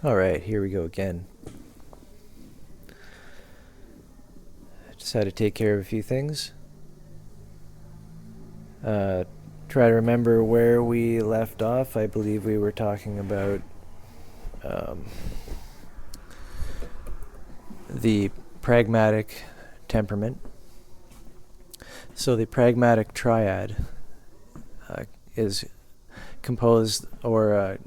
All right, here we go again. Just had to take care of a few things. Try to remember where we left off. I believe we were talking about the pragmatic temperament. So the pragmatic triad is composed, or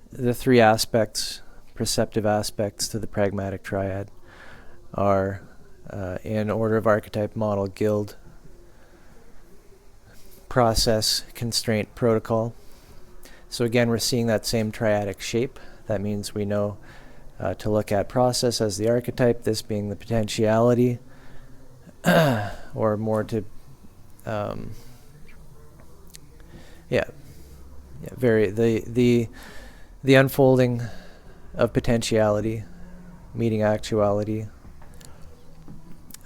the three aspects, perceptive aspects to the pragmatic triad are, in order of archetype, model, guild, process, constraint, protocol. So again, we're seeing that same triadic shape. That means we know to look at process as the archetype, this being the potentiality, or more to, the unfolding of potentiality, meeting actuality.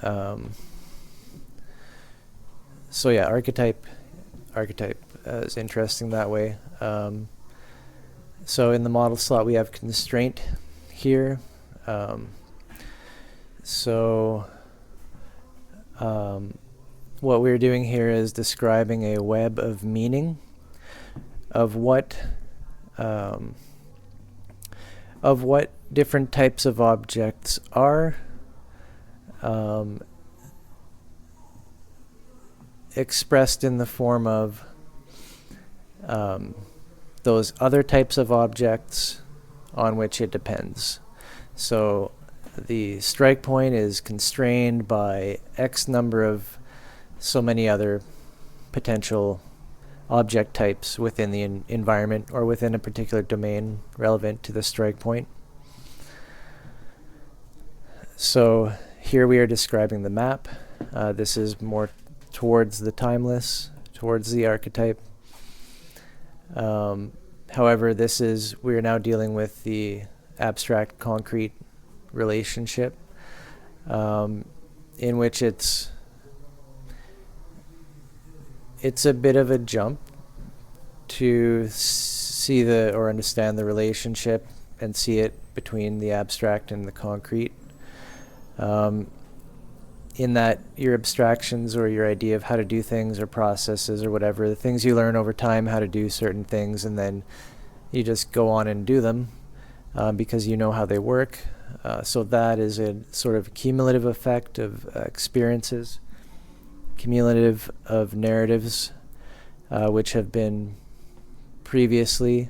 So yeah, archetype is interesting that way. So in the model slot we have constraint here. What we're doing here is describing a web of meaning of what different types of objects are, expressed in the form of those other types of objects on which it depends. So the strike point is constrained by X number of so many other potential object types within the environment or within a particular domain relevant to the strike point. So here we are describing the map. This is more towards the timeless, towards the archetype. However, we're now dealing with the abstract concrete relationship, in which it's a bit of a jump to see or understand the relationship and see it between the abstract and the concrete. In that your abstractions or your idea of how to do things or processes or whatever, the things you learn over time, how to do certain things, and then you just go on and do them because you know how they work. So that is a sort of cumulative effect of experiences, cumulative of narratives which have been previously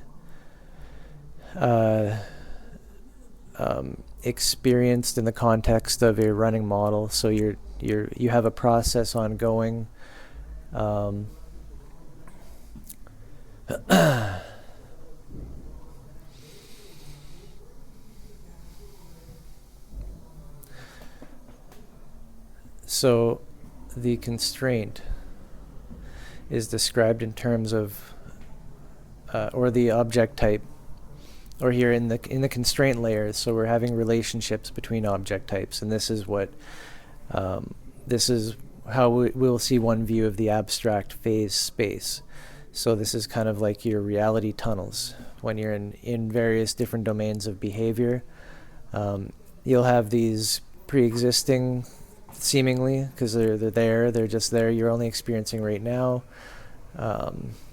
experienced in the context of a running model. So you have a process ongoing. So the constraint is described in terms of, or the object type, or here in the constraint layers. So we're having relationships between object types, and this is how we'll see one view of the abstract phase space. So this is kind of like your reality tunnels. When you're in various different domains of behavior, you'll have these pre-existing, seemingly, because they're just there. You're only experiencing right now.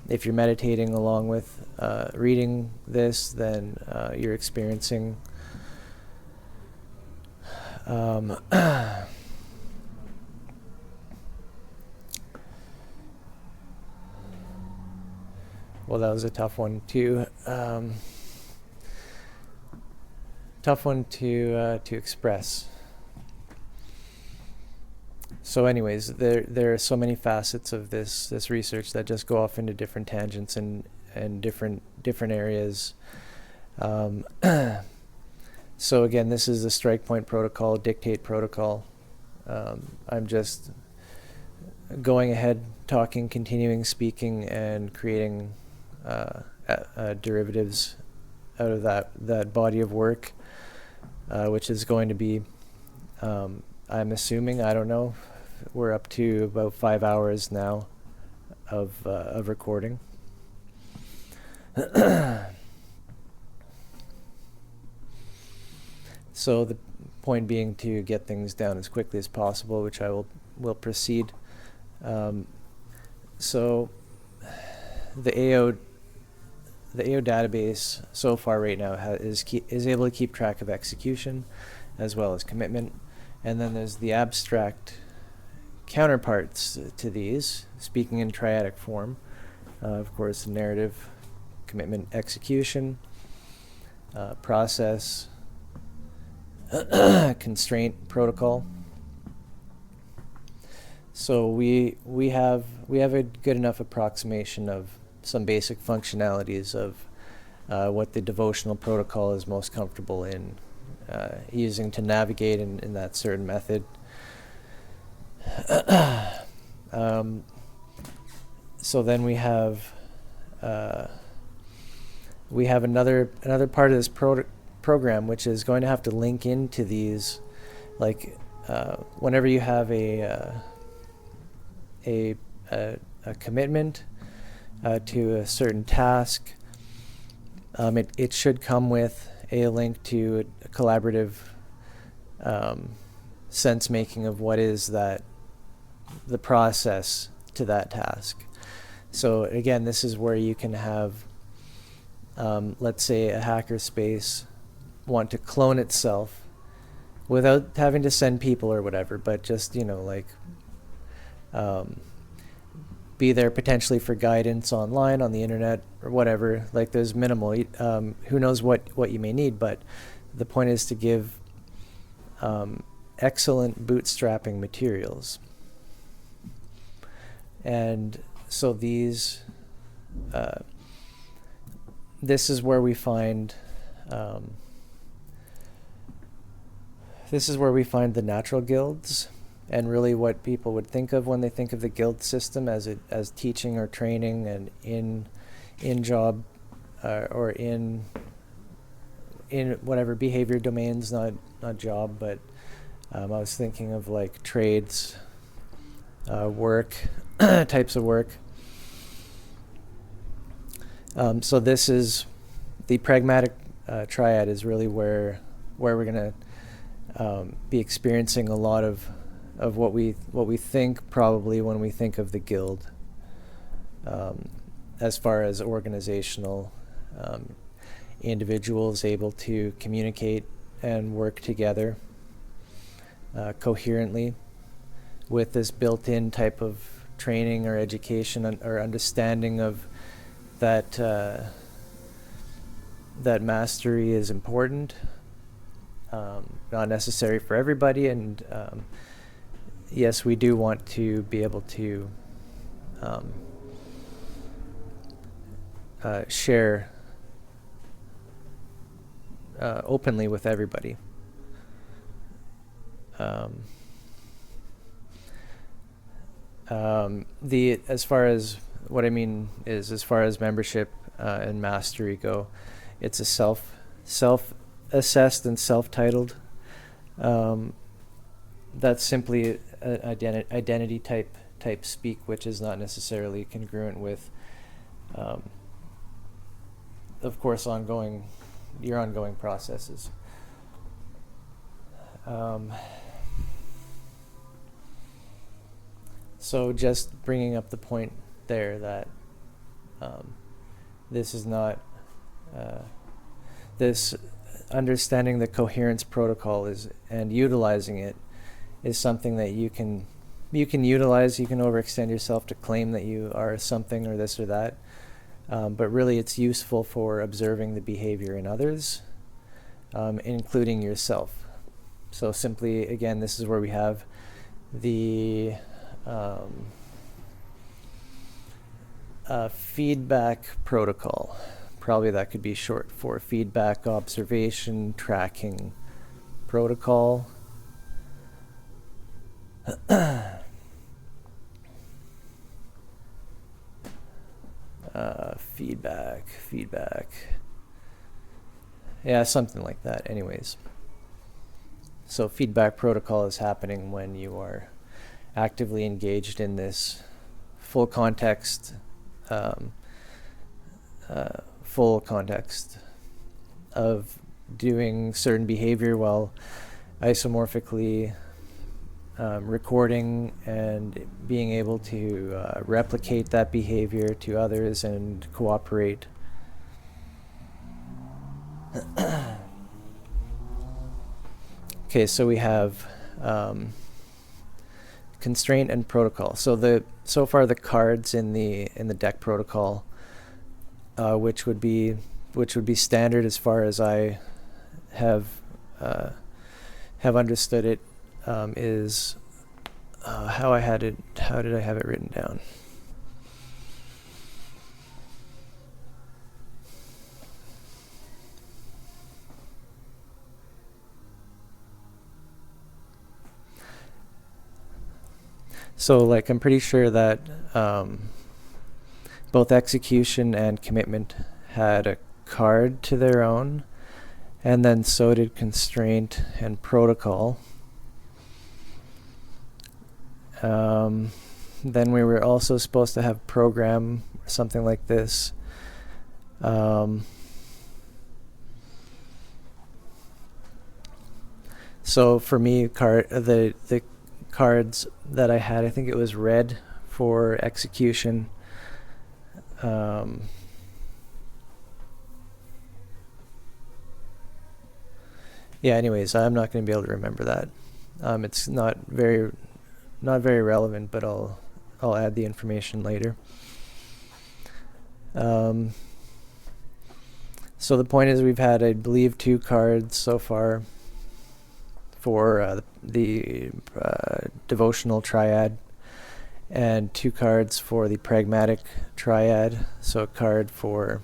If you're meditating along with reading this, then you're experiencing well, that was a tough one too. Tough one to express. So anyways, there are so many facets of this research that just go off into different tangents and different areas. So again, this is the strike point protocol, dictate protocol. I'm just going ahead, talking, continuing speaking, and creating derivatives out of that body of work, which is going to be, I'm assuming, I don't know, we're up to about 5 hours now of recording. So the point being to get things down as quickly as possible, which I will proceed. So the AO database so far right now is able to keep track of execution as well as commitment, and then there's the abstract counterparts to these, speaking in triadic form. Of course, narrative, commitment, execution, process, constraint, protocol. So we have a good enough approximation of some basic functionalities of what the devotional protocol is most comfortable in using to navigate in that certain method. So then we have another part of this program, which is going to have to link into these, like whenever you have a commitment to a certain task, it should come with a link to a collaborative sense making of what is the process to that task. So again, this is where you can have, let's say, a hackerspace want to clone itself without having to send people or whatever, but just, be there potentially for guidance online, on the internet, or whatever. Like, there's minimal. Who knows what you may need, but the point is to give excellent bootstrapping materials. And so this is where we find the natural guilds, and really what people would think of when they think of the guild system as teaching or training, and in job or in whatever behavior domains, not job, but I was thinking of like trades, work, types of work. So this is the pragmatic triad is really where we're going to be experiencing a lot of what we think probably when we think of the guild, as far as organizational individuals able to communicate and work together coherently with this built-in type of training or education or understanding of that mastery is important, not necessary for everybody, and yes, we do want to be able to share openly with everybody. As far as what I mean is, as far as membership and mastery go, it's a self-assessed and self-titled. That's simply an identity type speak, which is not necessarily congruent with, of course, your ongoing processes. So just bringing up the point there that this is not this understanding the coherence protocol and utilizing it is something that you can utilize. You can overextend yourself to claim that you are something or this or that, but really it's useful for observing the behavior in others, including yourself. So simply, again, this is where we have the feedback protocol. Probably that could be short for feedback observation tracking protocol. Feedback. Yeah, something like that. Anyways. So feedback protocol is happening when you are actively engaged in this full context of doing certain behavior while isomorphically recording and being able to replicate that behavior to others and cooperate. Okay, so we have constraint and protocol. So far the cards in the deck protocol, which would be standard as far as I have understood it, is how I had it. How did I have it written down? So, like, I'm pretty sure that both execution and commitment had a card to their own, and then so did constraint and protocol. Then we were also supposed to have program, something like this. So for me, the cards that I had, I think it was red for execution. Yeah, anyways, I'm not going to be able to remember that. It's not very relevant, but I'll add the information later. So the point is, we've had, I believe, 2 cards so far for the devotional triad, and 2 cards for the pragmatic triad. So a card for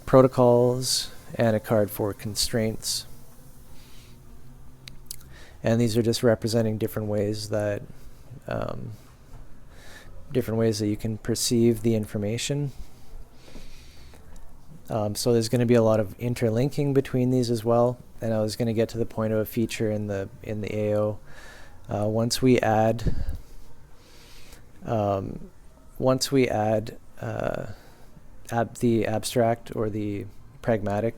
protocols and a card for constraints. And these are just representing different ways that you can perceive the information. So there's going to be a lot of interlinking between these as well. And I was going to get to the point of a feature in the AO. Once we add the abstract or the pragmatic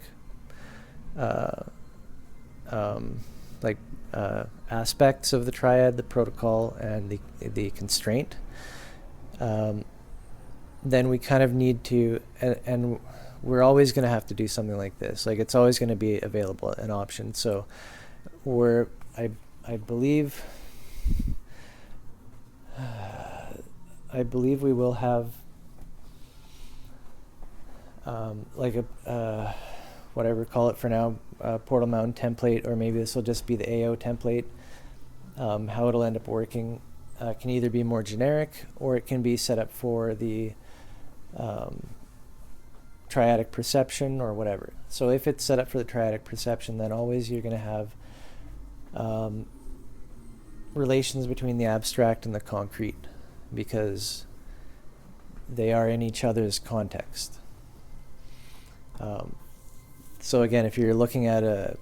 aspects of the triad, the protocol, and the constraint, then we kind of need to, and we're always going to have to do something like this. Like, it's always going to be available, an option. So I believe we will have like a whatever, call it for now, Portal Mountain template, or maybe this will just be the AO template. How it'll end up working can either be more generic, or it can be set up for the triadic perception or whatever. So if it's set up for the triadic perception, then always you're going to have relations between the abstract and the concrete, because they are in each other's context. So again, if you're looking at a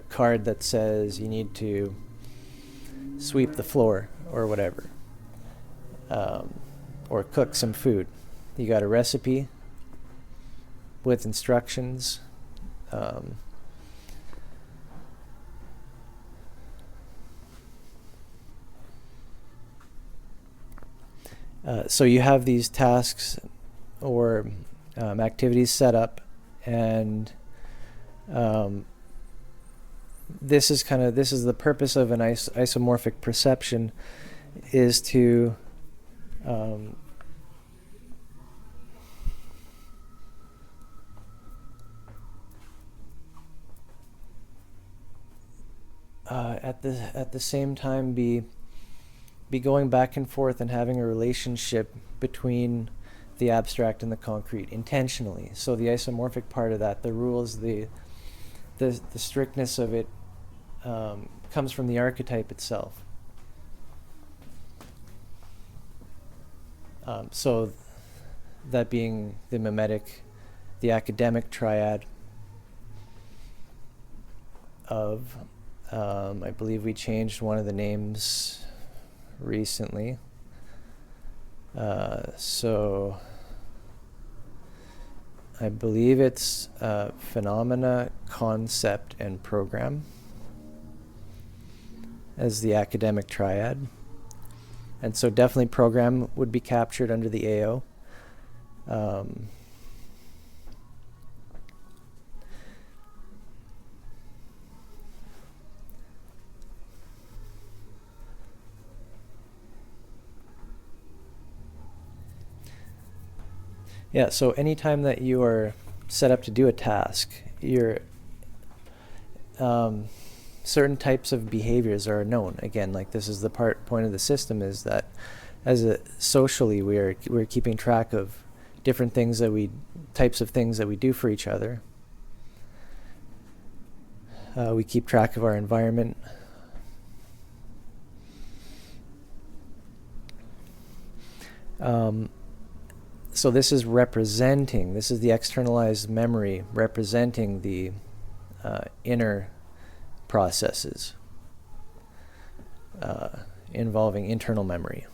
card that says you need to sweep the floor or whatever, or cook some food, you got a recipe with instructions. So you have these tasks or activities set up, and this is the purpose of an isomorphic perception, is to at the same time be going back and forth and having a relationship between the abstract and the concrete intentionally. So the isomorphic part of that, the rules, the strictness of it, comes from the archetype itself. So that being the mimetic, the academic triad of, I believe we changed one of the names recently. I believe it's phenomena, concept, and program as the academic triad. And so definitely program would be captured under the AO. Yeah, so anytime that you are set up to do a task, your certain types of behaviors are known. Again, like this is the point of the system, is that socially we're keeping track of different things types of things that we do for each other. We keep track of our environment. So this is the externalized memory representing the inner processes involving internal memory.